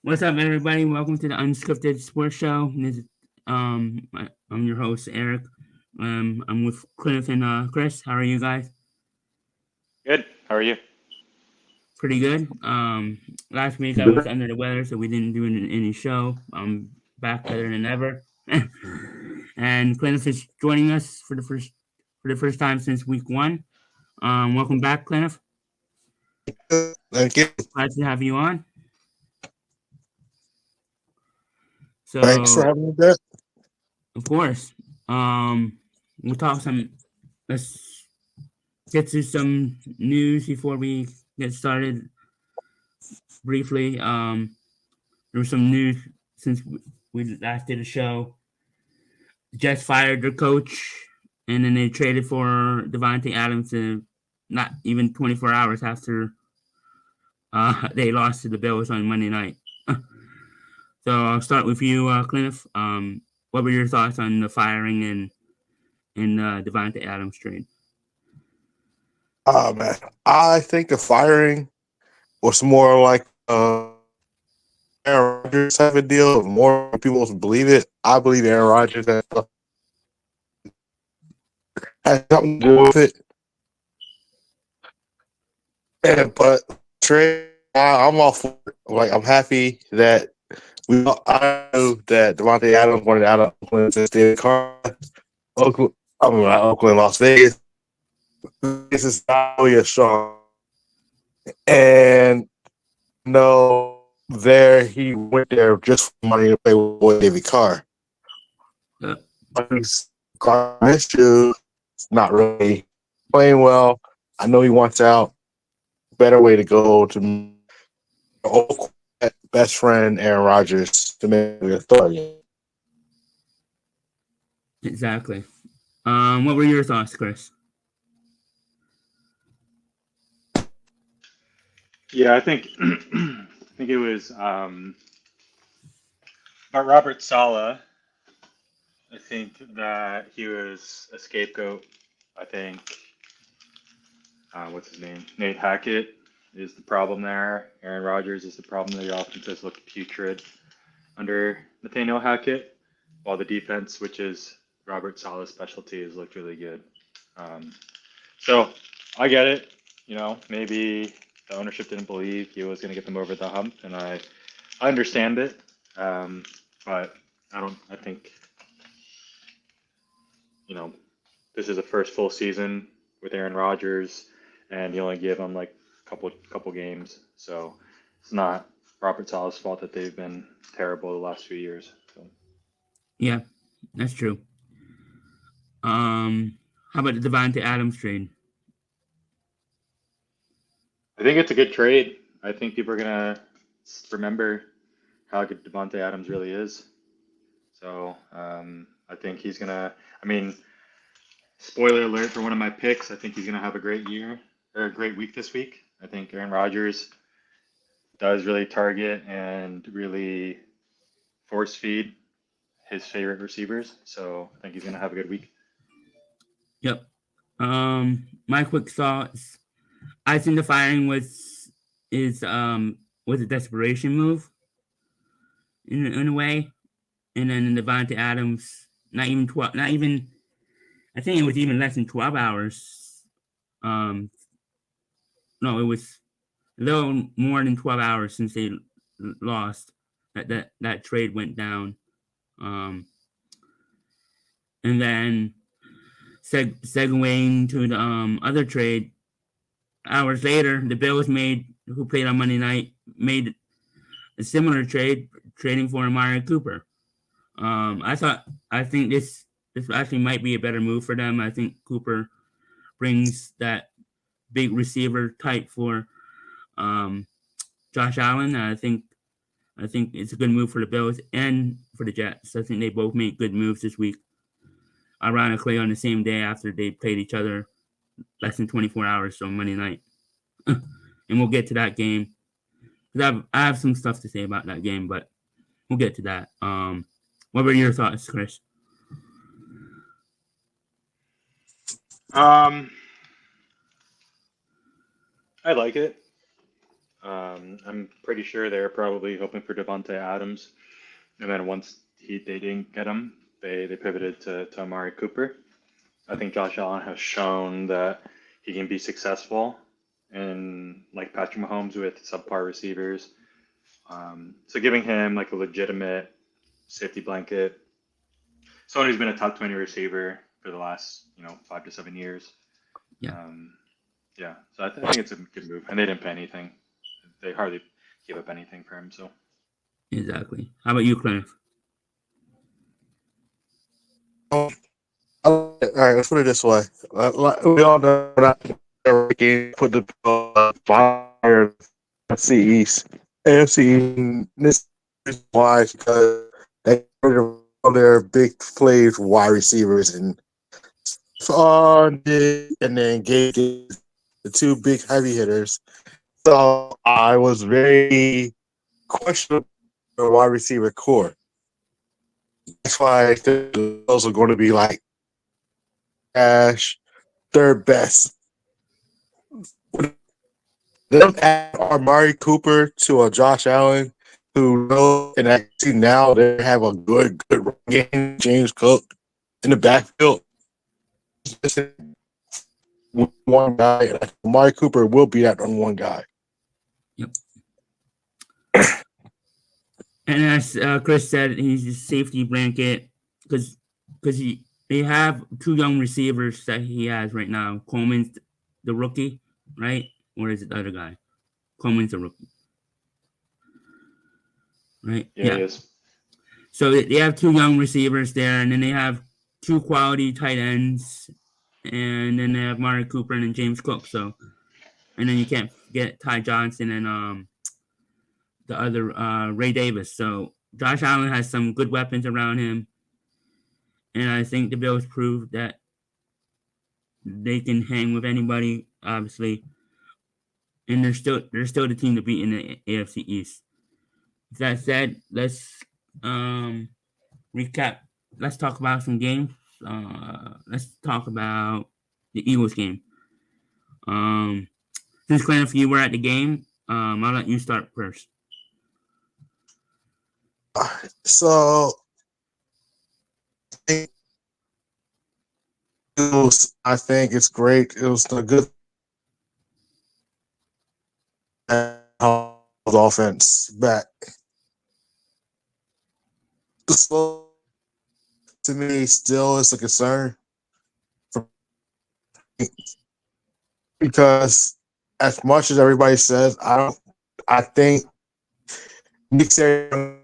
What's up, everybody? Welcome to the Unscripted Sports Show. I'm your host, Eric. I'm with Cliff and Chris. How are you guys? Good. How are you? Pretty good. Last week I was under the weather, so we didn't do any show. I'm back better than ever. And Cliff is joining us for the first time since week one. Welcome back, Cliff. Thank you. Glad to have you on. Thanks for So, having me back. of course, we'll talk some. Let's get to some news before we get started. Briefly, there was some news since we last did a show. The Jets fired their coach, and then they traded for Devontae Adams not even 24 hours after they lost to the Bills on Monday night. So I'll start with you, Cliff. What were your thoughts on the firing and Devontae Adams trade? Oh man, I think the firing was more like Aaron Rodgers type of deal. More people believe it. I believe Aaron Rodgers has something to do with it. But trade, I'm all for it. Like I'm happy that I knew that Devontae Adams wanted out of Oakland since David Carr, Oakland. Not Oakland, Las Vegas. This is not really a strong. And no, there he went there just for money to play with David Carr. Yeah. Carr issue, not really playing well. I know he wants out. Better way to go to best friend Aaron Rodgers to make a authority. Exactly. What were your thoughts, Chris? Yeah, I think I think it was about Robert Sala. I think that he was a scapegoat. I think what's his name? Nate Hackett is the problem there. Aaron Rodgers is the problem. The offense has looked putrid under Nathaniel Hackett, while the defense, which is Robert Sala's specialty, has looked really good. Um, so I get it. Maybe the ownership didn't believe he was going to get them over the hump, and I understand it. But I don't. I think this is the first full season with Aaron Rodgers, and you only give him like a couple games, so it's not Robert Sala's fault that they've been terrible the last few years. So Yeah, that's true. How about the Devontae Adams trade? I think it's a good trade. I think people are gonna remember how good Devontae Adams really is. So I think he's gonna. I mean, spoiler alert for one of my picks. I think he's gonna have a great year or a great week this week. I think Aaron Rodgers does really target and really force feed his favorite receivers. So I think he's gonna have a good week. Yep. My quick thoughts. I think the firing was a desperation move in a way, and then Devontae Adams, not even. I think it was even less than 12 hours. Um, no, it was a little more than 12 hours since they lost. That trade went down. Um, and then segueing to the other trade, hours later, the Bills who played on Monday night, made a similar trade, trading for Amari Cooper. I think this actually might be a better move for them. I think Cooper brings that big receiver type for Josh Allen. I think it's a good move for the Bills and for the Jets. I think they both made good moves this week. Ironically, on the same day after they played each other less than 24 hours, so Monday night. And we'll get to that game. I have some stuff to say about that game, but we'll get to that. What were your thoughts, Chris? I like it. I'm pretty sure they're probably hoping for Devontae Adams, and then once they didn't get him, they pivoted to Amari Cooper. I think Josh Allen has shown that he can be successful in like Patrick Mahomes with subpar receivers. So giving him like a legitimate safety blanket, someone who's been a top 20 receiver for the last 5 to 7 years. Yeah, Um, yeah, so I think it's a good move, and they didn't pay anything. They hardly gave up anything for him. So exactly. How about you, Cliff? All right, let's put it this way. We all know that put the fire AFC East. AFC this is why because they put all their big plays wide receivers and and then gave the two big heavy hitters. So I was very questionable for wide receiver core. That's why I think those are going to be like Ash, third best. Them add Amari Cooper to a Josh Allen, who know and actually now they have a good game. James Cook in the backfield. One guy, Amari Cooper will be that on one guy. Yep. And as Chris said, he's a safety blanket because they have two young receivers that he has right now. Coleman's the rookie, right? Or is it the other guy? Coleman's the rookie, right? yeah, he Yeah. is. So they have two young receivers there, and then they have two quality tight ends, and then they have Mari Cooper and then James Cook. So, and then you can't get Ty Johnson and the other Ray Davis. So Josh Allen has some good weapons around him, and I think the Bills proved that they can hang with anybody, obviously, and they're still the team to beat in the AFC East. With that said, let's recap. Let's talk about some games. Let's talk about the Eagles game. Um, since Glenn, if you were at the game, I'll let you start first. So I think it's great. It was a good offense back. The slow to me still is a concern because as much as everybody says, I think Nick Sirianni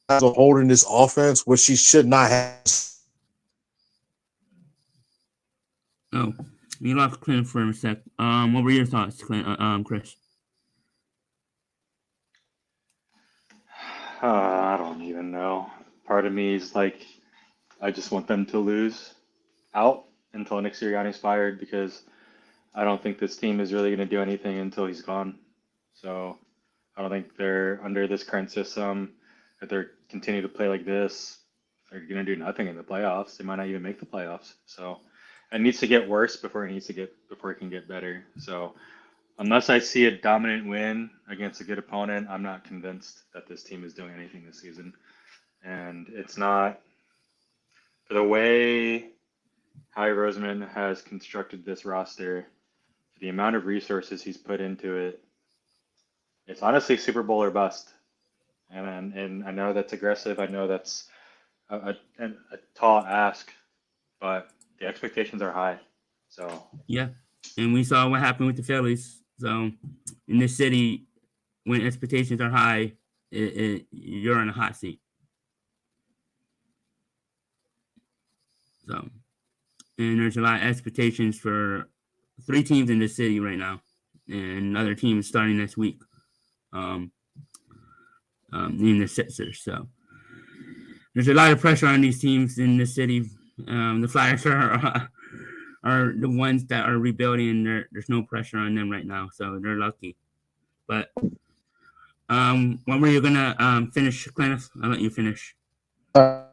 has a hold in this offense, which he should not have. Oh, you lost Clint for a sec. What were your thoughts, Chris? I don't even know. Part of me is like, I just want them to lose out until Nick Sirianni's fired because I don't think this team is really going to do anything until he's gone. So I don't think they're under this current system. If they're continue to play like this, they're going to do nothing in the playoffs. They might not even make the playoffs. So it needs to get worse before it can get better. So unless I see a dominant win against a good opponent, I'm not convinced that this team is doing anything this season. And it's not for the way Howie Roseman has constructed this roster, the amount of resources he's put into it. It's honestly Super Bowl or bust. And I know that's aggressive. I know that's a tall ask, but the expectations are high. So Yeah, and we saw what happened with the Phillies. So in this city, when expectations are high, you're in a hot seat. So, and there's a lot of expectations for three teams in the city right now, and another team is starting next week. Um, in the Sixers. So there's a lot of pressure on these teams in the city. The Flyers are the ones that are rebuilding, and there's no pressure on them right now, so they're lucky. But when were you gonna finish, Clint? I'll let you finish. But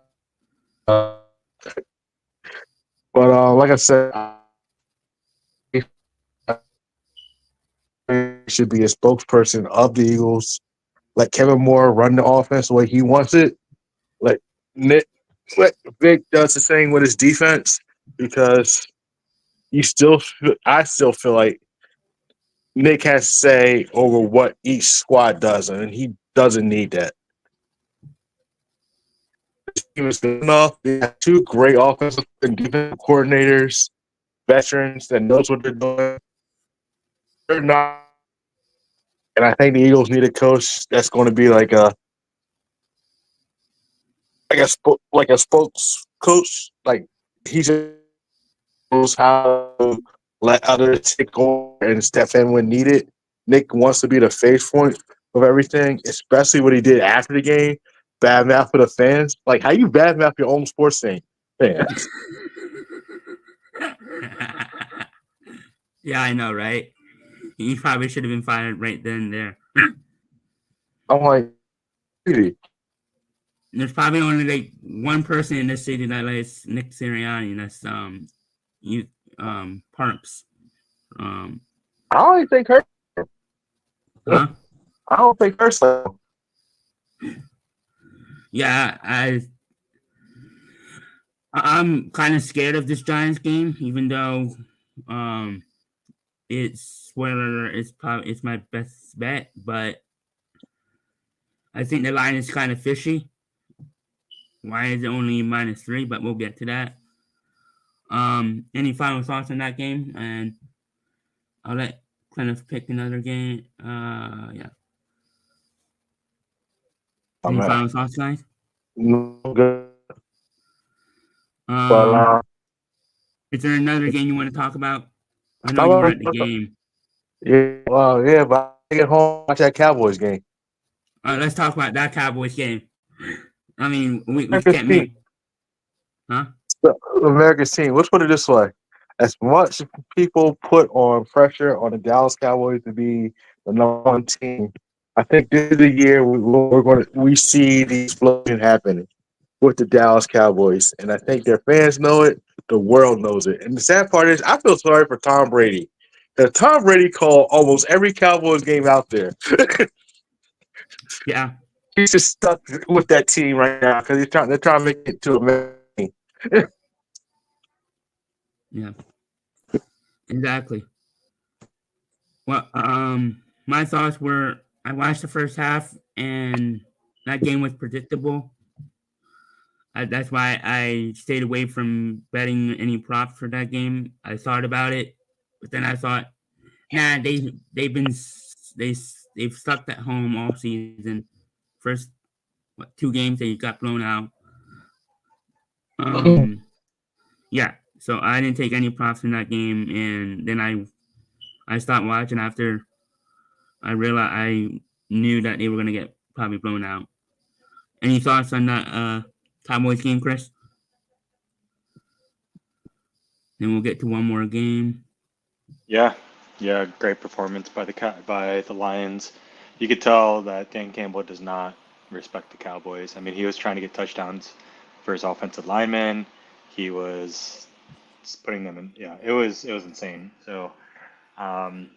like I said, should be a spokesperson of the Eagles. Let Kevin Moore run the offense the way he wants it. Let Nick, let Vic does the same with his defense because I still feel like Nick has say over what each squad does, and he doesn't need that. His team is good enough. They have two great offensive and defensive coordinators, veterans that knows what they're doing. They're not, and I think the Eagles need a coach that's going to be like a spokes coach. Like he just knows how to let others take over and step in when needed. Nick wants to be the face point of everything, especially what he did after the game. Bad mouth for the fans. Like how you bad mouth your own sports team fans. Yeah, I know, right? He probably should have been fired right then and there. I'm like, really? There's probably only like one person in this city that likes Nick Sirianni, and that's you Parks. Um, I don't even think her. huh? I don't think her. So. Yeah, I'm kind of scared of this Giants game, even though it's spoiler. It's my best bet, but I think the line is kind of fishy. Why is it only -3? But we'll get to that. Any final thoughts on that game? And I'll let Cliff pick another game. Yeah. Any final thoughts, guys? No good. Um, is there another game you want to talk about? I know you were at the game. Yeah, well, yeah, but I get home watch that Cowboys game. Let's talk about that Cowboys game. I mean, we America's can't team. make, huh? America's team. Let's put it this way: as much people put on pressure on the Dallas Cowboys to be the #1 team, I think this is the year we see the explosion happening with the Dallas Cowboys, and I think their fans know it. The world knows it, and the sad part is, I feel sorry for Tom Brady. Because Tom Brady called almost every Cowboys game out there. Yeah. He's just stuck with that team right now because they're trying to make it to America. Yeah. Exactly. Well, my thoughts were I watched the first half and that game was predictable. That's why I stayed away from betting any props for that game. I thought about it, but then I thought, nah, they've stuck at home all season. First 2 games they got blown out. Yeah, so I didn't take any props in that game, and then I stopped watching after I realized I knew that they were gonna get probably blown out. Any thoughts on that Cowboys game, Chris? Then we'll get to one more game. Yeah, yeah, great performance by the Lions. You could tell that Dan Campbell does not respect the Cowboys. I mean, he was trying to get touchdowns for his offensive linemen. He was just putting them in. Yeah, it was insane. So, um,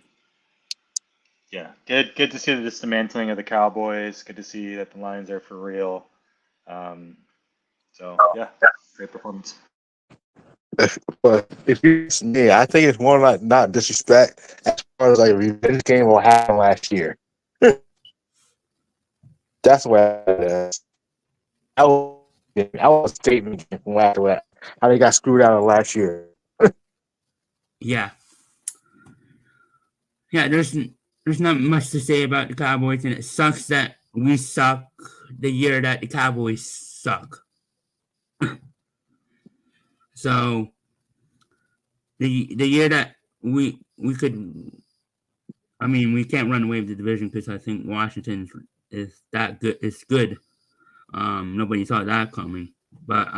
yeah, good to see the dismantling of the Cowboys. Good to see that the Lions are for real. Um, so yeah, great performance. But if you ask me, I think it's more like not disrespect as far as like revenge game will happen last year. That's what it is. That was a statement from last year. How they got screwed out of last year. Yeah, yeah. There's not much to say about the Cowboys, and it sucks that we suck the year that the Cowboys suck. So the year that we could, I mean, we can't run away with the division because I think Washington is that good. It's good. Nobody saw that coming. But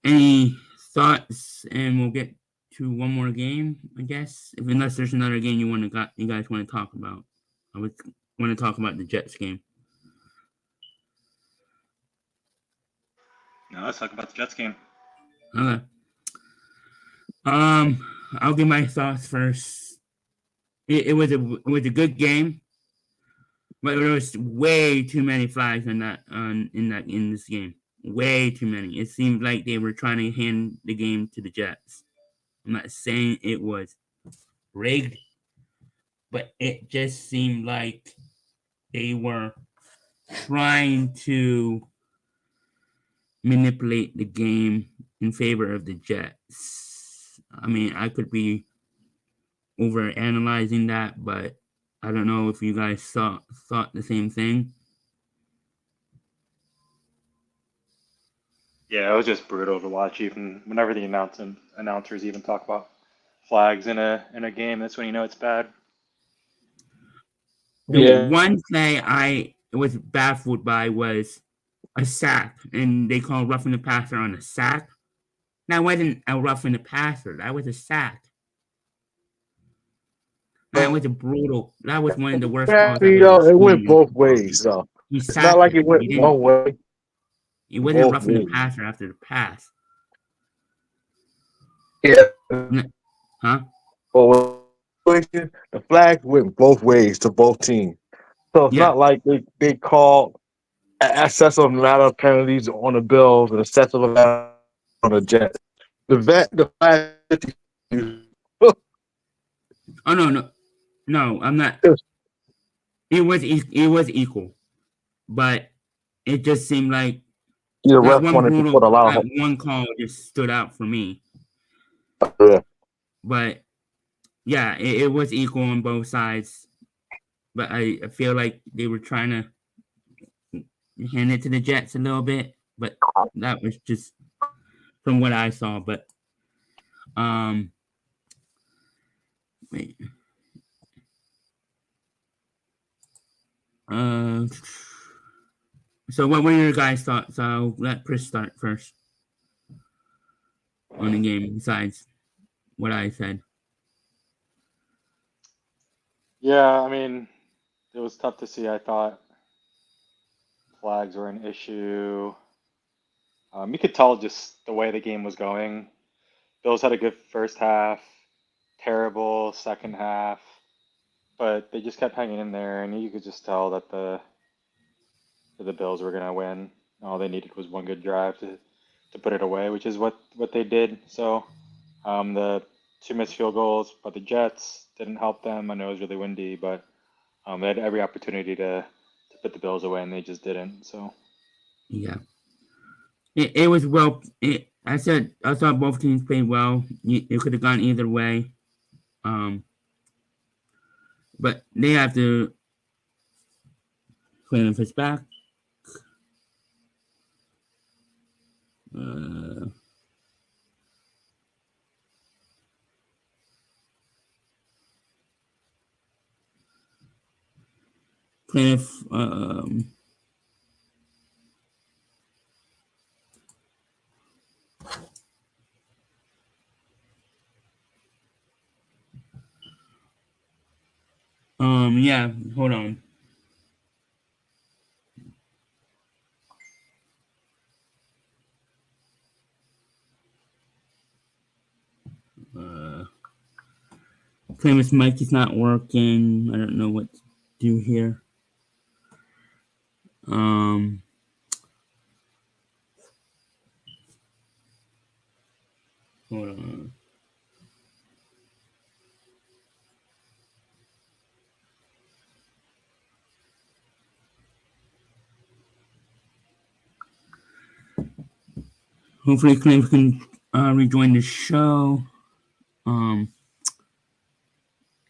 any thoughts? And we'll get to one more game, I guess. Unless there's another game you guys want to talk about. I would want to talk about the Jets game. Now let's talk about the Jets game. Okay. I'll give my thoughts first. it was a good game, but there was way too many flags in this game. Way too many. It seemed like they were trying to hand the game to the Jets. I'm not saying it was rigged, but it just seemed like they were trying to manipulate the game in favor of the Jets. I mean, I could be over analyzing that, but I don't know if you guys thought the same thing. Yeah, it was just brutal to watch. Even whenever the announcers even talk about flags in a game, that's when you know it's bad. The Yeah. one play I was baffled by was a sack, and they called roughing the passer on a sack. That wasn't a roughing the passer. That was a sack. That was a brutal. That was one of the worst calls I've ever It went seen in both football ways. game. So He it's not sacked like him. it went He didn't. one way, He wasn't both roughing the ways. passer after the pass. Yeah. Huh? But the flag went both ways to both teams. So it's Yeah. not like they called an excessive amount of penalties on the Bills and excessive amount on the Jets. The flag 50. Oh no. I'm not. It was equal, but it just seemed like The ref wanted to put a lot that of one call just stood out for me. yeah. But yeah, it was equal on both sides. But I feel like they were trying to hand it to the Jets a little bit, but that was just from what I saw. But wait, uh, so what were your guys' thoughts? I'll let Chris start first on the game. Besides what I said. Yeah, I mean, it was tough to see. I thought flags were an issue. You could tell just the way the game was going. Bills had a good first half, terrible second half, but they just kept hanging in there, and you could just tell that the Bills were gonna win. All they needed was one good drive to put it away, which is what they did. So the two missed field goals, but the Jets didn't help them. I know it was really windy, but they had every opportunity to put the Bills away, and they just didn't. So Yeah. It was well. I thought both teams played well. It could have gone either way. Um, but they have to play if it's back. Uh, Plaintiff. Yeah. Hold on. Uh, Plaintiff's mic is not working. I don't know what to do here. Um. Hold on. Hopefully, Plaintiff can rejoin the show. Um.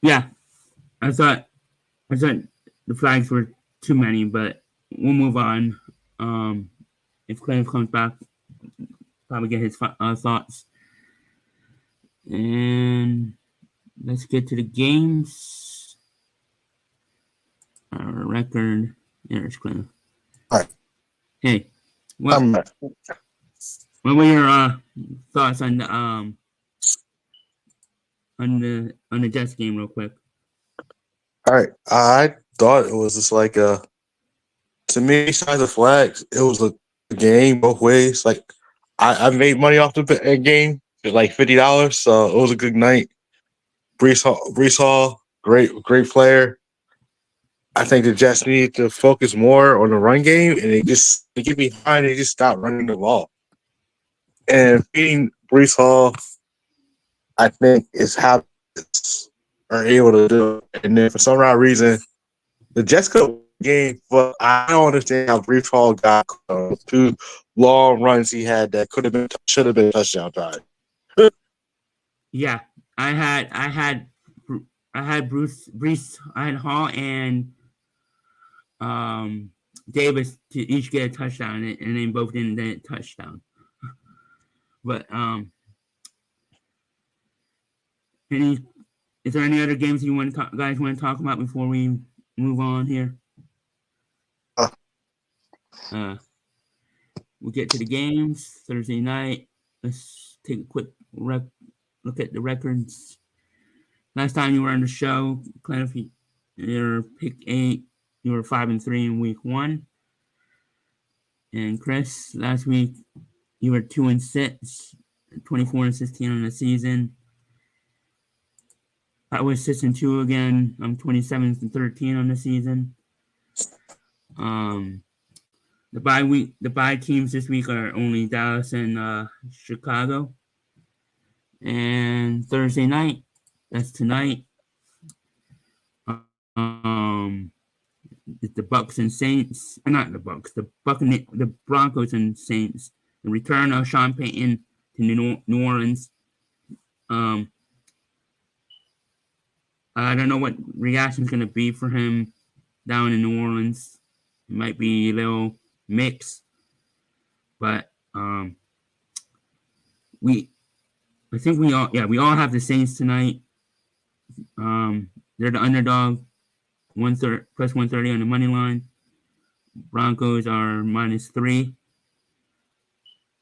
Yeah. I thought the flags were too many, but we'll move on. If Clay comes back, probably get his thoughts. And let's get to the games. Our record. There's Clay. All right. Hey, what were your thoughts on the Jets game, real quick? All right. I thought it was just like to me, besides the flags, it was a game both ways. Like I made money off the game. It was like $50, so it was a good night. Brees Hall great player. I think the Jets need to focus more on the run game, and they get behind and just stop running the ball. And beating Brees Hall, I think, is how the Jets are able to do it. And then for some odd reason, the Jets could win the game, but I don't understand how Brees Hall got 2 long runs he had that should have been touchdown time. Yeah, I had I had I had Brees, I had Hall and um Davis to each get a touchdown, and they both didn't get a touchdown. But any is there any other games you guys want to talk about before we move on here? Uh, Uh, we'll get to the games Thursday night. Let's take a quick look at the records. Last time you were on the show, Clint, your pick 8, you were 5-3 in week 1. And Chris, last week you were 2-6, 24-16 on the season. I was 6-2 again. I'm 27-13 on the season. The bye teams this week are only Dallas and Chicago. And Thursday night, that's tonight. Um, the Bucks and Saints, not the Bucks, the Broncos and Saints. The return of Sean Payton to New Orleans. I don't know what reaction's gonna be for him down in New Orleans. It might be a little mixed, but I think we all have the Saints tonight. They're the underdog, plus 130 on the money line. Broncos are -3.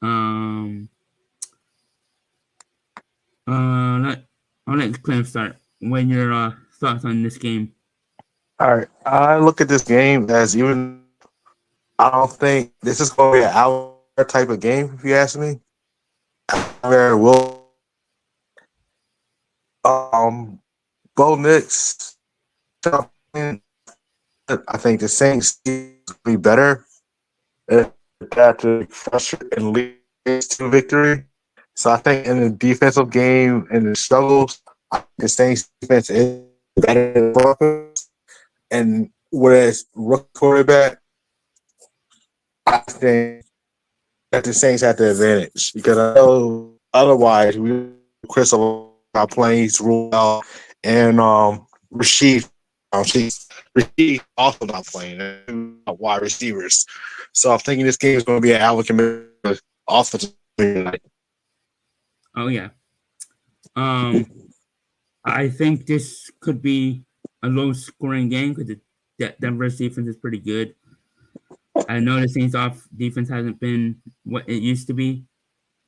I'll let Clem start. What are your thoughts on this game? all right, I look at this game as even I don't think this is going to be an outlier type of game. If you ask me, where will Bo Nix, I think the Saints will be better at that to frustrate and lead to victory. So I think in the defensive game and the struggles, I think the Saints defense is better than the Broncos. And whereas rookie quarterback, I think that the Saints have the advantage because I know otherwise Chris not playing, he's ruled out, and Rasheed, Rasheed also not playing, wide receivers. So I'm thinking this game is going to be an Alvin Kamara offensive tonight. Oh yeah. I think this could be a low-scoring game because Denver's defense is pretty good. I know the Saints' defense hasn't been what it used to be,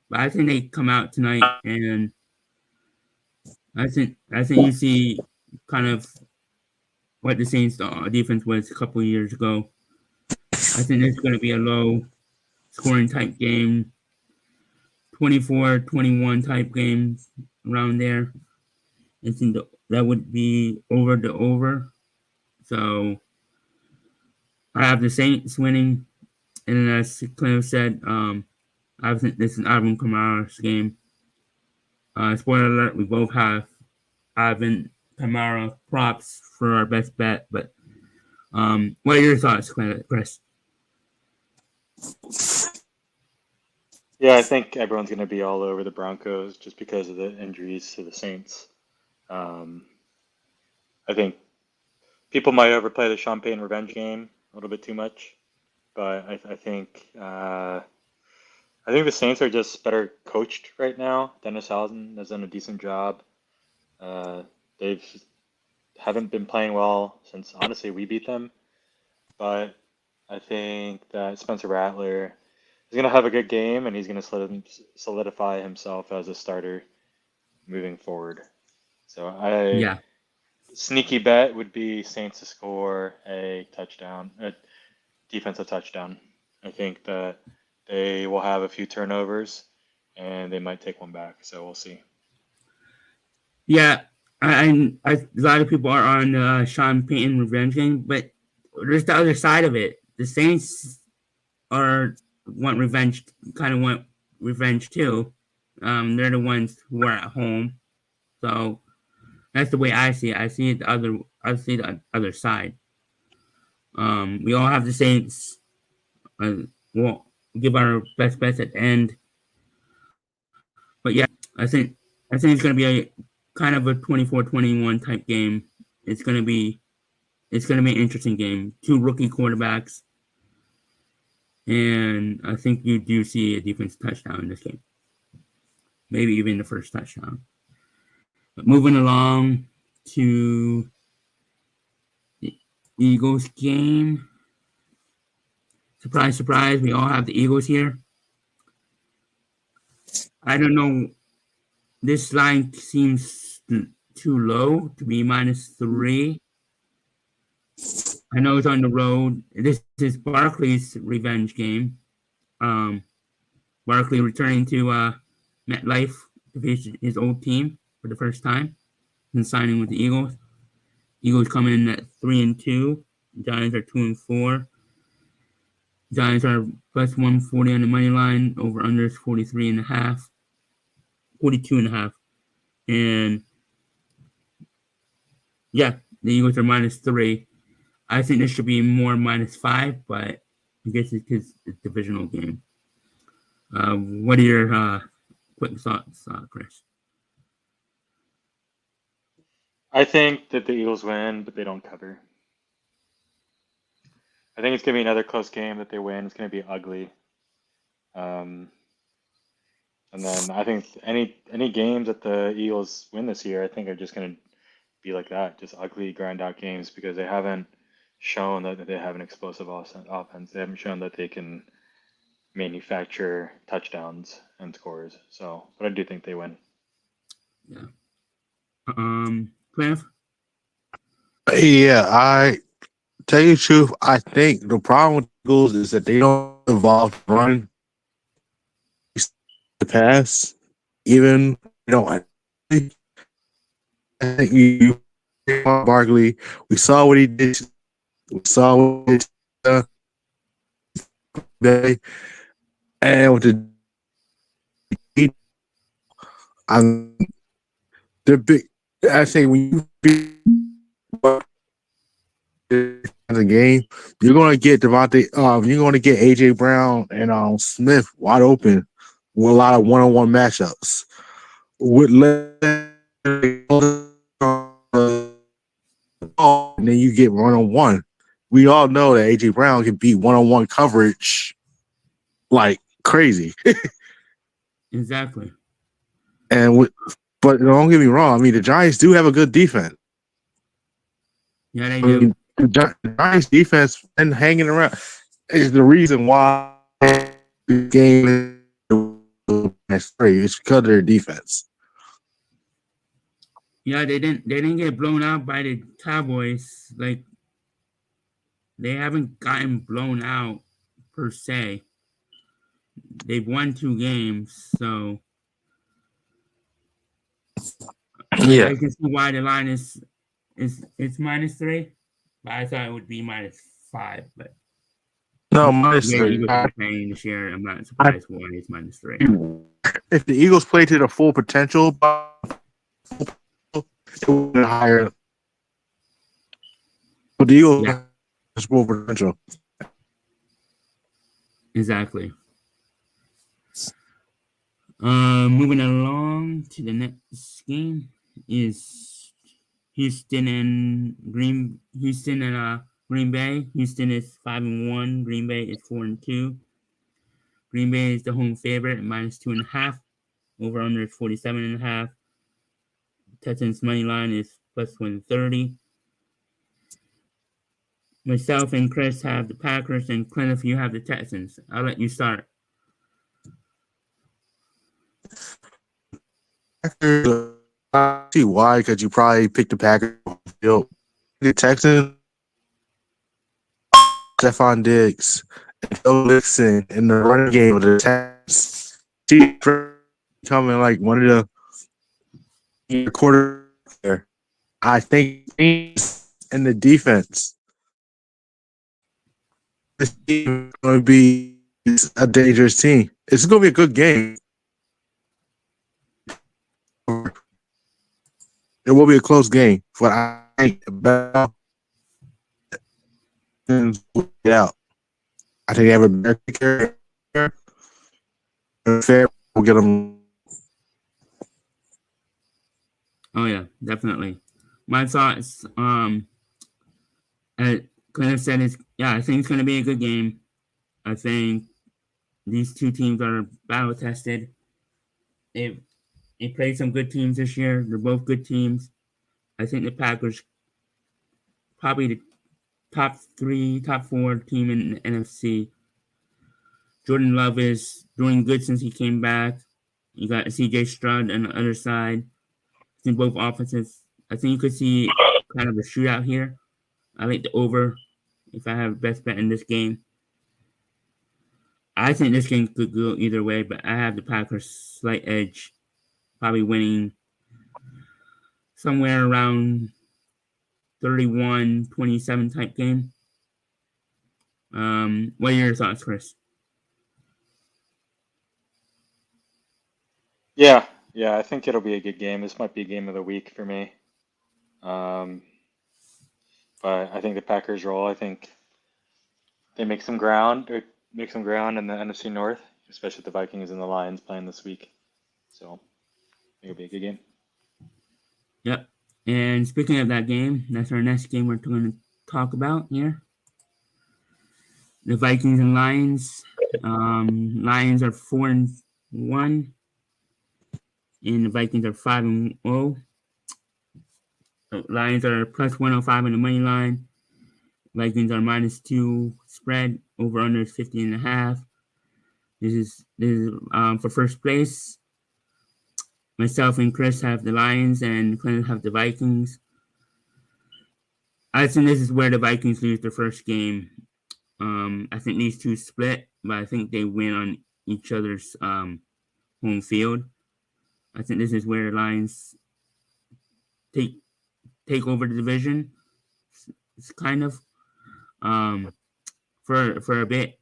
but I think they come out tonight, and I think you see kind of what the Saints' defense was a couple of years ago. I think it's going to be a low-scoring type game, 24-21 type game around there. I think that would be over the over. So I have the Saints winning, and as Clint said, I think this is Alvin Kamara's game. Spoiler alert: we both have Alvin Kamara props for our best bet. But what are your thoughts, Chris? Yeah, I think everyone's going to be all over the Broncos just because of the injuries to the Saints. I think people might overplay the Sean Payton revenge game a little bit too much, but I think the Saints are just better coached right now. Dennis Allen has done a decent job. They've haven't been playing well since honestly we beat them, but I think that Spencer Rattler is going to have a good game and he's going to solidify himself as a starter moving forward. So Yeah, sneaky bet would be Saints to score a defensive touchdown. I think that they will have a few turnovers and they might take one back. So we'll see. yeah. A lot of people are on Sean Payton revenge game, but there's the other side of it. The Saints are kind of want revenge too. They're the ones who are at home, so that's the way I see it. I see the other side. We all have the Saints. We'll give our best bets at the end, but yeah, I think I think it's gonna be a kind of a 24-21 type game. It's gonna be it's gonna be an interesting game. Two rookie quarterbacks, and I think you do see a defense touchdown in this game. Maybe even the first touchdown. But moving along to the Eagles game. Surprise, surprise, we all have the Eagles here. I don't know. This line seems too low to be -3. I know it's on the road. This is Barkley's revenge game. Barkley returning to MetLife to face his old team for the first time since signing with the Eagles. Eagles coming in at 3-2. Giants are 2-4. Giants are plus 140 on the money line. Over under is 43.5, 42.5. And yeah, the Eagles are -3. I think this should be more -5, but I guess it's because it's a divisional game. What are your quick thoughts, Chris? I think that the Eagles win, but they don't cover. I think it's going to be another close game that they win. It's going to be ugly. And then I think any games that the Eagles win this year, I think are just going to be like that, just ugly, grind out games because they haven't shown that they have an explosive offense. They haven't shown that they can manufacture touchdowns and scores. So, but I do think they win. Yeah. Cliff? Yeah, I tell you the truth. I think the problem with the Eagles is that they don't involve run the pass. Even I think you Barkley. We saw what he did. We saw what he did. And with the big. I say when you beat the game, you're gonna get Devontae. You're gonna get AJ Brown and Smith wide open with a lot of one-on-one matchups. With and then you get one-on-one. We all know that AJ Brown can beat one-on-one coverage like crazy. Exactly. But don't get me wrong. I mean, the Giants do have a good defense. Yeah, they do. The Giants defense and hanging around is the reason why the game is free. It's because of their defense. Yeah, they didn't get blown out by the Cowboys. Like they haven't gotten blown out per se. They've won 2 games, so Yeah. I can see why the line is it's -3. But I thought it would be -5. But No, the -3. Eagles are playing this year, I'm not surprised why it's -3. If the Eagles play to their full potential, it would be higher. But the Eagles has full potential. Exactly. Moving along to the next game is Houston and Green Bay. Houston is 5-1. Green Bay is 4-2. Green Bay is the home favorite at -2.5. Over under is 47.5. Texans money line is plus 130. Myself and Chris have the Packers, and Clint, if you have the Texans, I'll let you start. I see why, because you probably picked the Packers. The Texans, Stephon Diggs, and Joe Mixon in the running game of the Texans. Becoming like one of the quarter there. I think in the defense, this team is going to be a dangerous team. It's going to be a good game. It will be a close game, but I think Bell will get out. I think they have a better kicker. Fair will get them. Oh yeah, definitely. My thoughts, Clint said is yeah, I think it's gonna be a good game. I think these two teams are battle tested. They they played some good teams this year. They're both good teams. I think the Packers probably the top three, top four team in the NFC. Jordan Love is doing good since he came back. You got CJ Stroud on the other side. I think both offenses. I think you could see kind of a shootout here. I like the over if I have best bet in this game. I think this game could go either way, but I have the Packers slight edge, probably winning somewhere around 31-27 type game. What are your thoughts, Chris? Yeah, yeah, I think it'll be a good game. This might be game of the week for me. Um, but I think the Packers roll. I think they make some ground in the NFC North, especially with the Vikings and the Lions playing this week. So I think it'll be a good game. Yep. And speaking of that game, that's our next game we're going to talk about here. The Vikings and Lions. Lions are 4-1, and the Vikings are 5-0. Lions are plus 105 on the money line. Vikings are -2 spread. Over under is 50.5. This is for first place. Myself and Chris have the Lions, and Clint have the Vikings. I think this is where the Vikings lose their first game. I think these two split, but I think they win on each other's home field. I think this is where the Lions take over the division. It's kind of for a bit,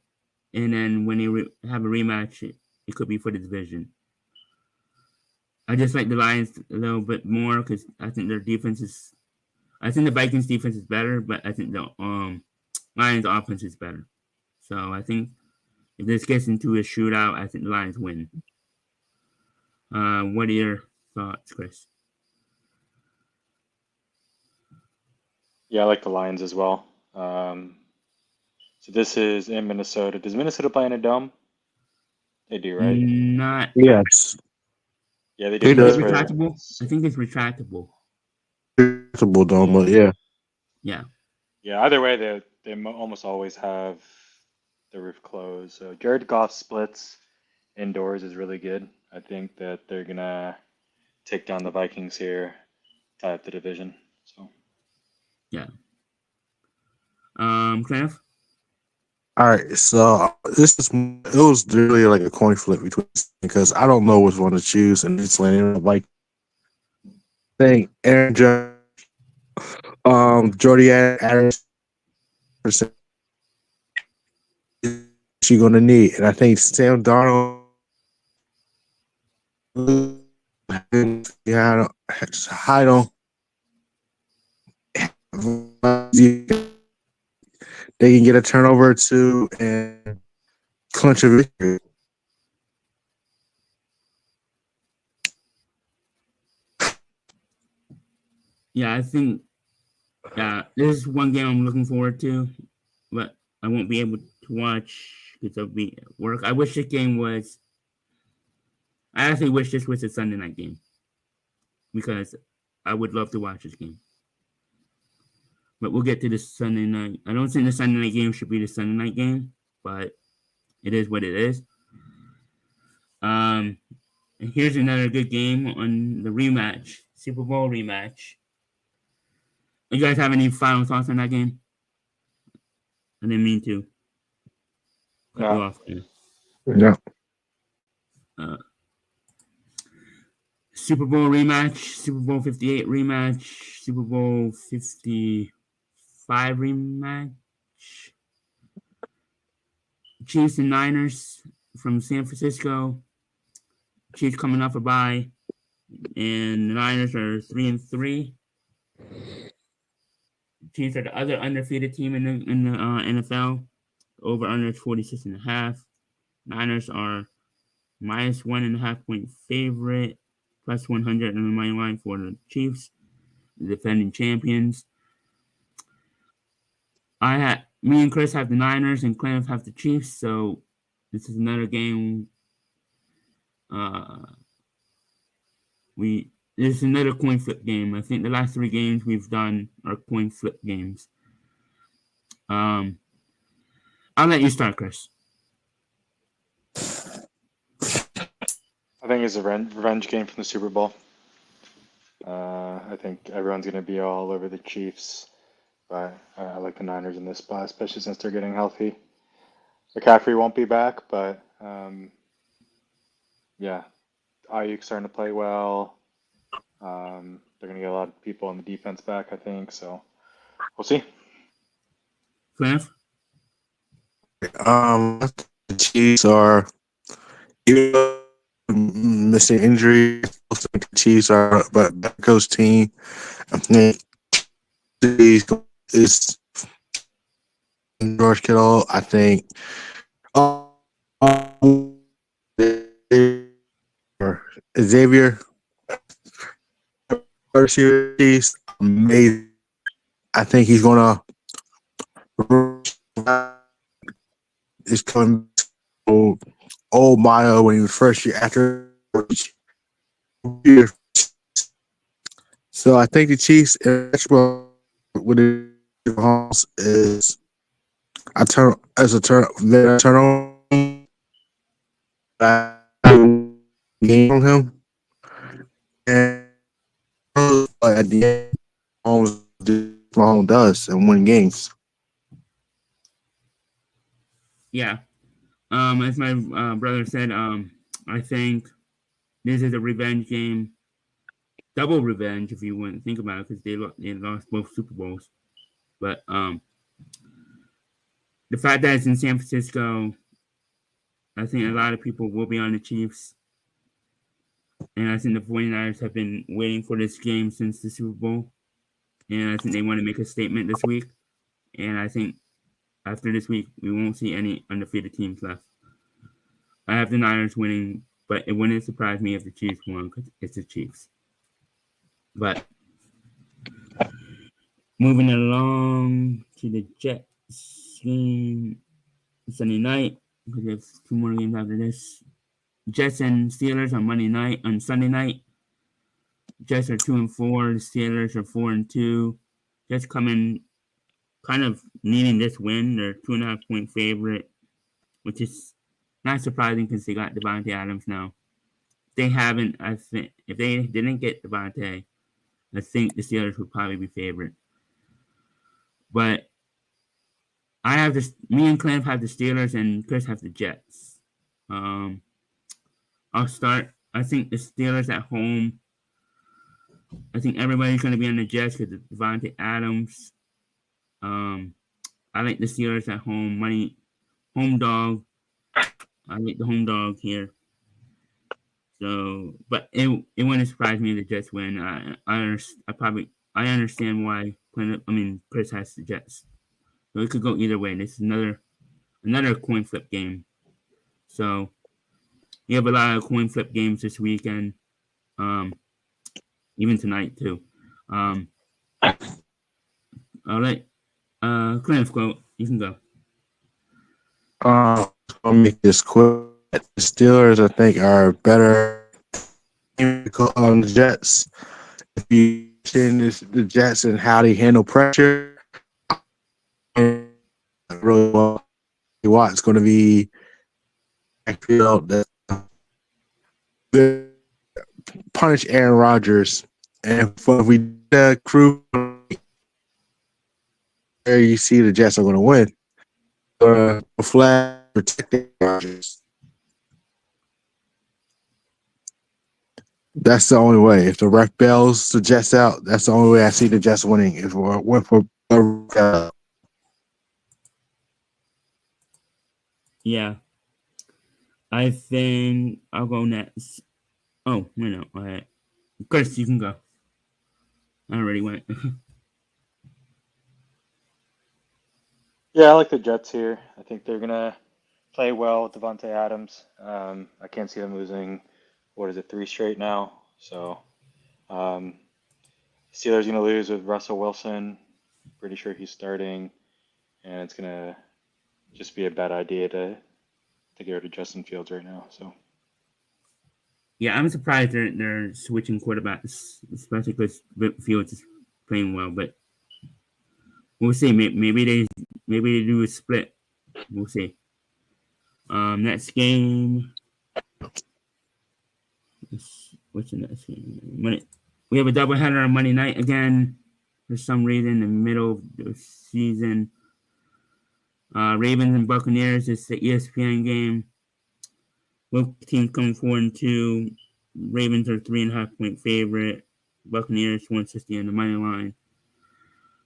and then when they have a rematch, it could be for the division. I just like the Lions a little bit more because I think their defense is. I think the Vikings defense is better, but I think the Lions offense is better. So I think if this gets into a shootout, I think the Lions win. What are your thoughts, Chris? Yeah, I like the Lions as well. So this is in Minnesota. Does Minnesota play in a dome? They do, right? Not. Yes. Yeah, they do. They Is So it that's do. where. retractable? I think it's retractable. Dome, Yeah, but yeah. Yeah. yeah. Either way, they almost always have the roof closed. So Jared Goff splits indoors is really good. I think that they're gonna take down the Vikings here, tie up the division. So Yeah. Cliff? All right, so it was really like a coin flip between because I don't know which one to choose, and it's landing like thing. Aaron Judge, Jordy Adams, percent she gonna need, and I think Sam Darnold. Yeah, I don't. They can get a turnover too and clinch a victory. Yeah, I think this is one game I'm looking forward to, but I won't be able to watch because I'll be at work. I wish this game was. I actually wish this was a Sunday night game because I would love to watch this game. But we'll get to the Sunday night. I don't think the Sunday night game should be the Sunday night game, but it is what it is. And here's another good game on the rematch, Super Bowl rematch. You guys have any final thoughts on that game? I didn't mean to cut you no, off there. Yeah. Uh, Super Bowl rematch, Super Bowl 58 rematch, Super Bowl 55 rematch. Chiefs and Niners from San Francisco. Chiefs coming off a bye, and the Niners are 3-3. Chiefs are the other undefeated team in the NFL. Over under 46.5. Niners are minus 1.5 point favorite, plus 100 on the money line for the Chiefs, the defending champions. Me and Chris have the Niners, and Clint have the Chiefs. So this is another game. This is another coin flip game. I think the last 3 games we've done are coin flip games. I'll let you start, Chris. I think it's a revenge game from the Super Bowl. I think everyone's going to be all over the Chiefs, but I like the Niners in this spot, especially since they're getting healthy. McCaffrey won't be back, but yeah, Ayuk's starting to play well. They're going to get a lot of people on the defense back, I think, so we'll see. Cliff? The Chiefs are, even though missing injury, the Chiefs are, but that goes team. I think is George Kittle. I think Xavier first year Chiefs amazing. I think he's gonna is coming to old Mayo when he was first year after year. So I think the Chiefs with the Mahomes is a turnover game on him, and at the end, Mahomes does and win games. Yeah. As my brother said, I think this is a revenge game. Double revenge, if you want to think about it, because they lost both Super Bowls. But the fact that it's in San Francisco, I think a lot of people will be on the Chiefs. And I think the 49ers have been waiting for this game since the Super Bowl. And I think they want to make a statement this week. And I think after this week, we won't see any undefeated teams left. I have the Niners winning, but it wouldn't surprise me if the Chiefs won because it's the Chiefs. But moving along to the Jets game Sunday night, because there's 2 more games after this. Jets and Steelers on Sunday night. Jets are 2-4. The Steelers are 4-2. Jets coming kind of needing this win. They're 2.5 point favorite, which is not surprising because they got Devontae Adams now. They haven't. I think if they didn't get Devontae, I think the Steelers would probably be favorite. But I have this. Me and Clint have the Steelers, and Chris have the Jets. I'll start. I think the Steelers at home. I think everybody's going to be on the Jets because of Devontae Adams. I like the Steelers at home. Home dog. I like the home dog here. So, but it wouldn't surprise me if the Jets win. I understand why Chris has the Jets. So it could go either way. This is another coin flip game. So you have a lot of coin flip games this weekend. Even tonight too. All right. Clint, go. You can go. I'll make this quick. The Steelers, I think, are better on the Jets. If you see the Jets and how they handle pressure, really well. Watt's going to be that punish Aaron Rodgers, and if we the crew there, you see the Jets are going to win. Flag protecting Rodgers. That's the only way. If the ref bails the Jets out, that's the only way I see the Jets winning. If we're went for Yeah, I think I'll go next. Oh, wait, no. All right. Chris, you can go. I already went. Yeah, I like the Jets here. I think they're gonna play well with Devontae Adams. I can't see them losing. What is it, three straight now? So um, Steelers gonna lose with Russell Wilson. Pretty sure he's starting, and it's gonna just be a bad idea to go to Justin Fields right now. So Yeah, I'm surprised they're switching quarterbacks, especially because Fields is playing well. But we'll see. Maybe they do a split. We'll see. Next game. What's the next game? We have a doubleheader on Monday night again. For some reason, in the middle of the season, Ravens and Buccaneers is the ESPN game. Both teams coming 4-2. Ravens are 3.5 point favorite. Buccaneers 160 on the money line.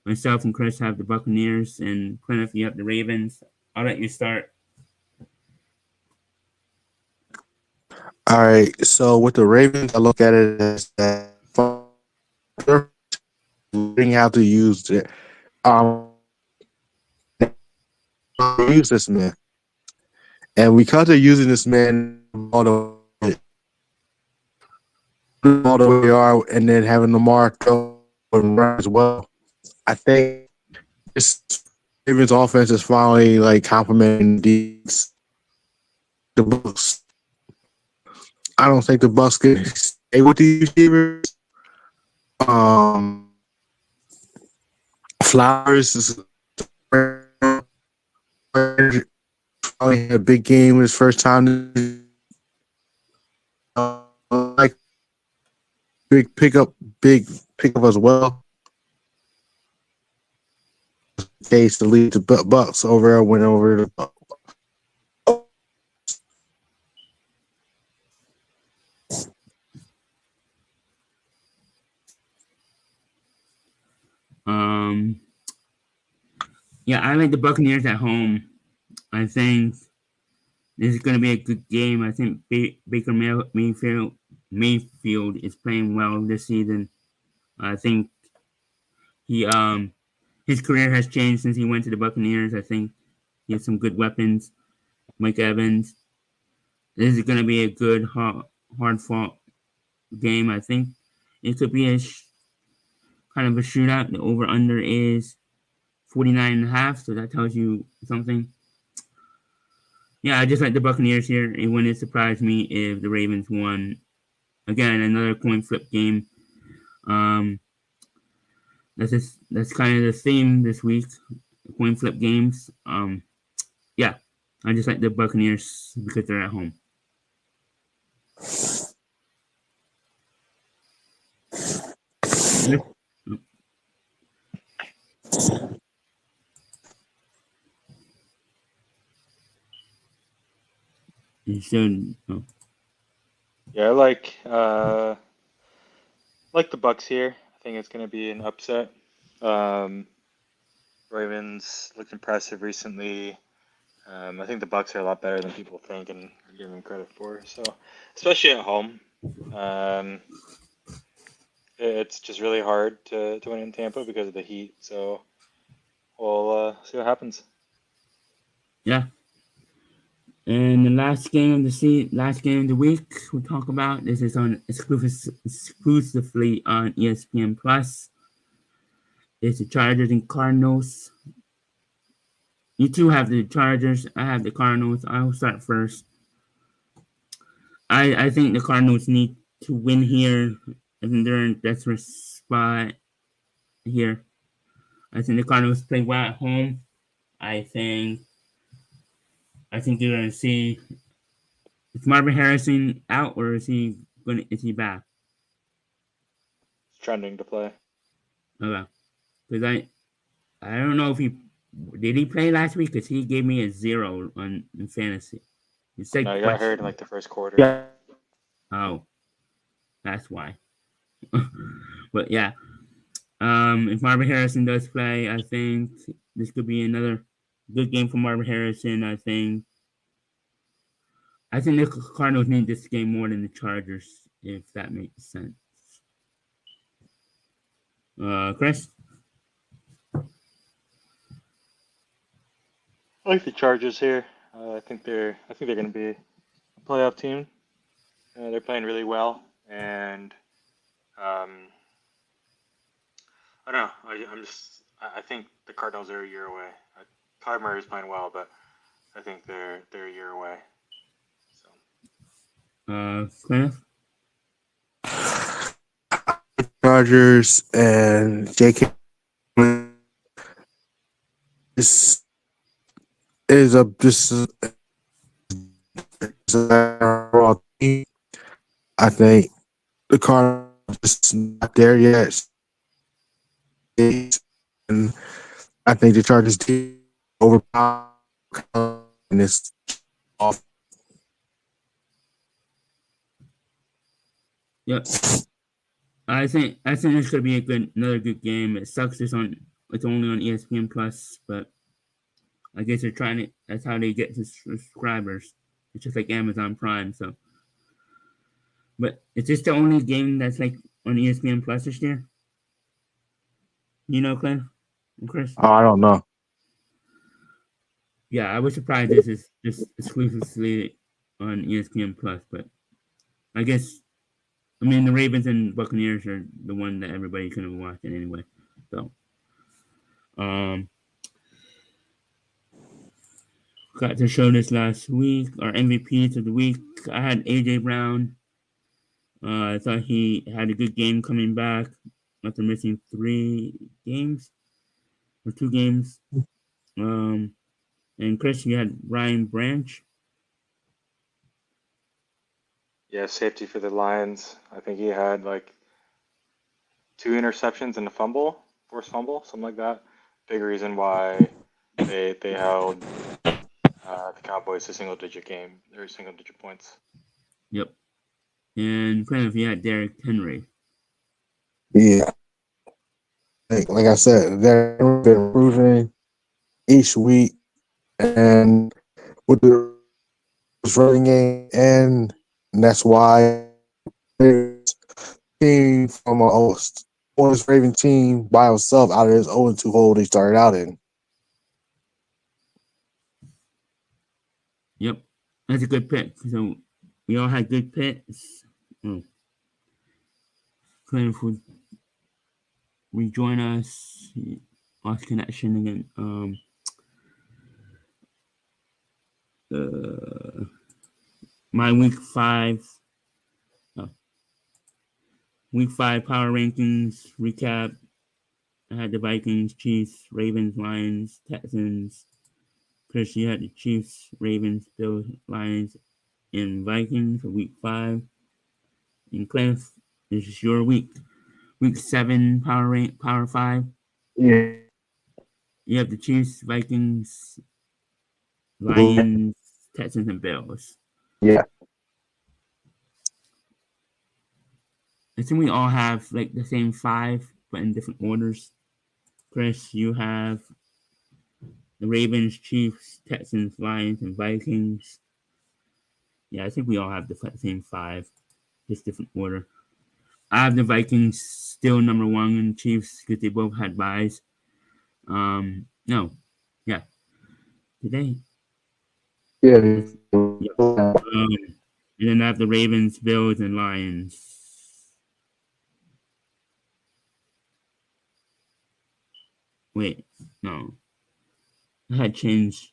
Myself and Chris have the Buccaneers, and Clint, if you have the Ravens. I'll let you start. all right. So with the Ravens, I look at it as that they're learning how to use it. Use this man, and because they're using this man all the way they are, and then having Lamar go and run as well. I think this Ravens offense is finally like complementing the Bucks. I don't think the Bucks can stay with these receivers. Um, Flowers is probably had a big game his first time. Like big pickup as well. Case to lead the Bucks over went over the. Um, yeah, I like the Buccaneers at home. I think this is going to be a good game. I think Baker Mayfield is playing well this season. I think he his career has changed since he went to the Buccaneers. I think he has some good weapons. Mike Evans. This is going to be a good hard fought game. I think it could be kind of a shootout. The over under is 49.5, so that tells you something. Yeah, I just like the Buccaneers here. It wouldn't surprise me if the Ravens won. Again, another coin flip game. Um, that's kind of the theme this week. Coin flip games. Yeah, I just like the Buccaneers because they're at home. You should. Oh. yeah, I like the Bucks here. I think it's gonna be an upset. Um, Ravens looked impressive recently. I think the Bucks are a lot better than people think and give them credit for. So, especially at home, um, it's just really hard to win in Tampa because of the heat. So we'll see what happens. Yeah. And the last game of last game of the week we'll talk about. This is on exclusively on ESPN Plus. It's the Chargers and Cardinals. You two have the Chargers. I have the Cardinals. I'll start first. I think the Cardinals need to win here. I think they're in a desperate spot here. I think the Cardinals play well at home. I think you're gonna see, is Marvin Harrison out or is he back? It's trending to play. Okay. Because I don't know if he play last week because he gave me a 0 in fantasy. He said No, he got hurt in question. like the first quarter. Yeah. Oh. That's why. But yeah, if Marvin Harrison does play, I think this could be another good game for Marvin Harrison. I think the Cardinals need this game more than the Chargers, if that makes sense. Chris? I like the Chargers here. I think they're going to be a playoff team. They're playing really well, and um, I don't know. I think the Cardinals are a year away. Kyler Murray is playing well, but I think they're a year away. So Cliff? Chargers and J.K. This is a this is a raw team. I think the Cardinals is not there yet, and I think the Chargers did overpower in this off. Yep. I think this could be another good game. It sucks it's only on ESPN Plus, but I guess they're trying to. That's how they get to subscribers. It's just like Amazon Prime. So, but is this the only game that's like on ESPN Plus this year? Clint and Chris? Oh, I don't know. Yeah, I was surprised this is just exclusively on ESPN Plus, but I guess the Ravens and Buccaneers are the one that everybody's gonna watch it anyway. So, um, got to show this last week. Our MVPs of the week. I had AJ Brown. I thought he had a good game coming back after missing 3 games or 2 games. Um, and Chris, you had Ryan Branch. yeah, safety for the Lions. I think he had like 2 interceptions and a fumble, forced fumble, something like that. Big reason why they held the Cowboys to single digit game or single digit points. Yep. And Cliff, you had Derrick Henry. Yeah, like I said, they've been improving each week, and with the running game, and that's why this team from a Otis Raven team by himself out of his 0-2 hole they started out in. Yep. That's a good pick. So we all had good picks. Oh, Cliff would rejoin us. Lost connection again. Uh, my uh, week 5 power rankings recap. I had the Vikings, Chiefs, Ravens, Lions, Texans. Chris, you had the Chiefs, Ravens, Bills, Lions, and Vikings for week 5. And Cliff, this is your week. Week 7 power 5. Yeah, You have the Chiefs, Vikings, Lions, Texans, and Bills. yeah, I think we all have like the same 5, but in different orders. Chris, you have the Ravens, Chiefs, Texans, Lions, and Vikings. Yeah, I think we all have the same 5, just different order. I have the Vikings still number 1 and Chiefs because they both had buys. No, yeah, today. yeah. Yeah. And then I have the Ravens, Bills, and Lions. Wait, no, I had changed.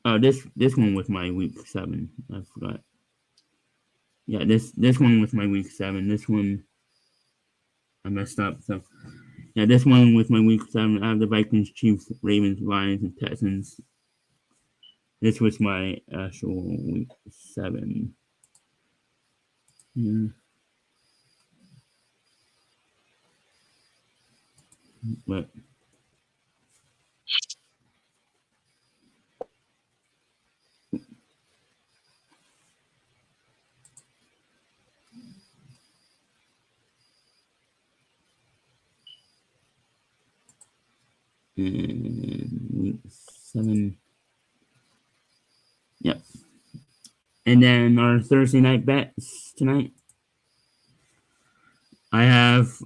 Oh, this one was my week 7. I forgot. Yeah, this one was my week 7. This one I messed up. So yeah, this one was my week 7. I have the Vikings, Chiefs, Ravens, Lions, and Texans. This was my actual week 7. Yeah, but And week 7. Yep. And then our Thursday night bets tonight. I have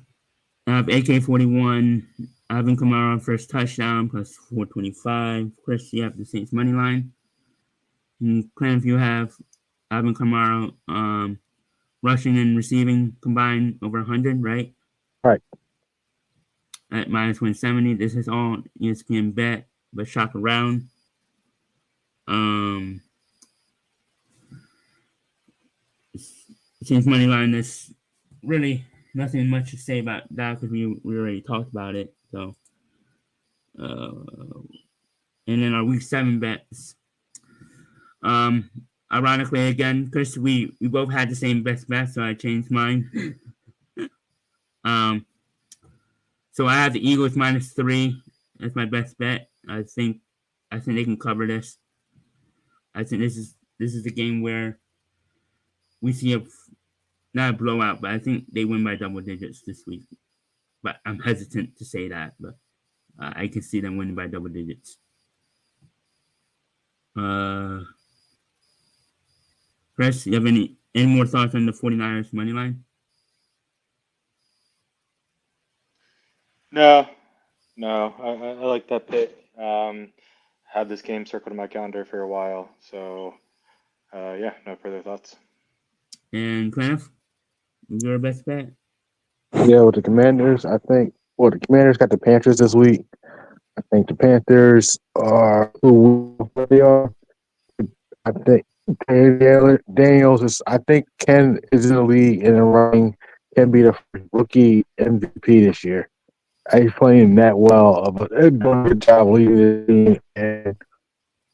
AK-41, Alvin Kamara first touchdown plus 425. Chris, you have the Saints money line. And Clem, you have Alvin Kamara rushing and receiving combined over 100, right? Right. At minus 170. This is all ESPN bet, but shop around. Saints money line. There's really nothing much to say about that because we already talked about it. So, and then our week 7 bets. Ironically, again, Chris, we both had the same best bet, so I changed mine. So I have the Eagles -3 as my best bet. I think they can cover this. I think this is the game where we see not a blowout, but I think they win by double digits this week. But I'm hesitant to say that, but I can see them winning by double digits. Chris, you have any more thoughts on the 49ers money line? No, I like that pick. Had this game circled in my calendar for a while, so yeah, no further thoughts. And Clef, your best bet? Yeah, with the Commanders, I think. Well, the Commanders got the Panthers this week. I think the Panthers are who they are. I think Daniels is. I think Ken is in the league in the running. Can be the rookie MVP this year. He's playing that well. Doing a good job leading the team and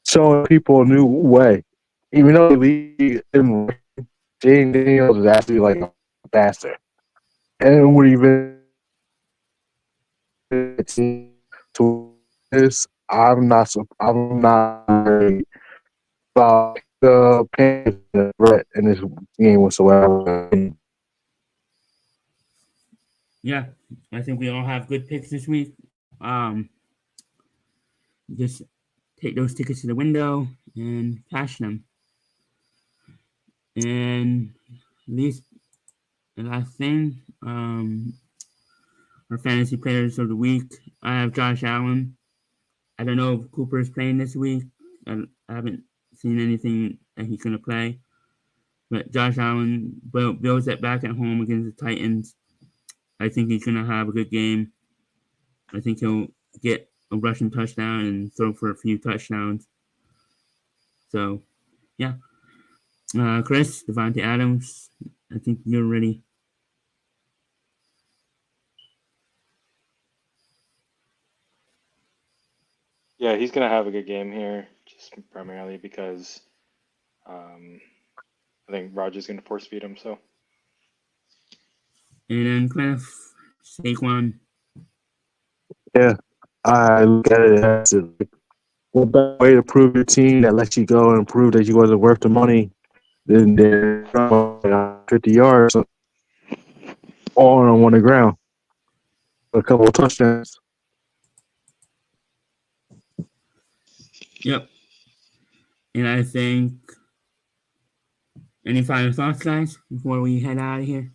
showing people a new way. Even though the league in Daniels is actually like a bastard, and would even to this, I'm not. I'm not worried about the Panthers threat in this game whatsoever. Yeah, I think we all have good picks this week. Just take those tickets to the window and cash them. And least the last thing, our fantasy players of the week. I have Josh Allen. I don't know if Cooper is playing this week. I haven't seen anything that he's gonna play. But Josh Allen builds that back at home against the Titans. I think he's gonna have a good game. I think he'll get a rushing touchdown and throw for a few touchdowns. So, yeah. Chris, Devontae Adams, I think you're ready. Yeah, he's gonna have a good game here, just primarily because I think Roger's gonna force feed him. So And then Cliff, Saquon. Yeah, I look at it as a better way to prove your team that lets you go and prove that you wasn't worth the money than 50 yards all on the ground. A couple of touchdowns. Yep. And I think, any final thoughts, guys, before we head out of here?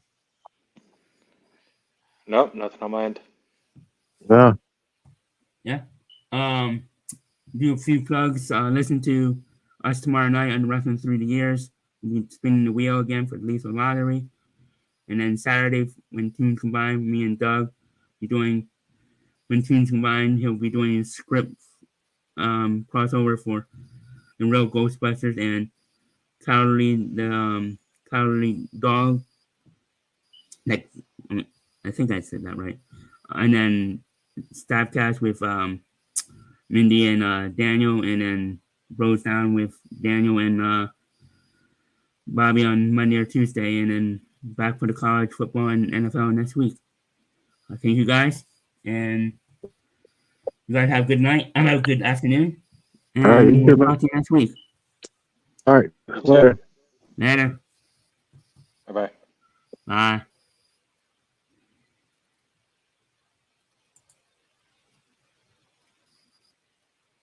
nope, nothing on my end. Yeah. Yeah. Do a few plugs. Listen to us tomorrow night on the Wrestling Through the Years. We'll be spinning the wheel again for the Lethal Lottery. And then Saturday, when teams combine, me and Doug be doing, when teams combine, he'll be doing a script crossover for the real Ghostbusters and Calorie Dog. Like, I think I said that right. And then Stabcast with Mindy and Daniel, and then Bros Down with Daniel and Bobby on Monday or Tuesday, and then back for the college football and NFL next week. Thank you guys, and you guys have a good night. I have a good afternoon, and All right. we'll talk to you next week. All right. You too. Later. Bye bye. Bye.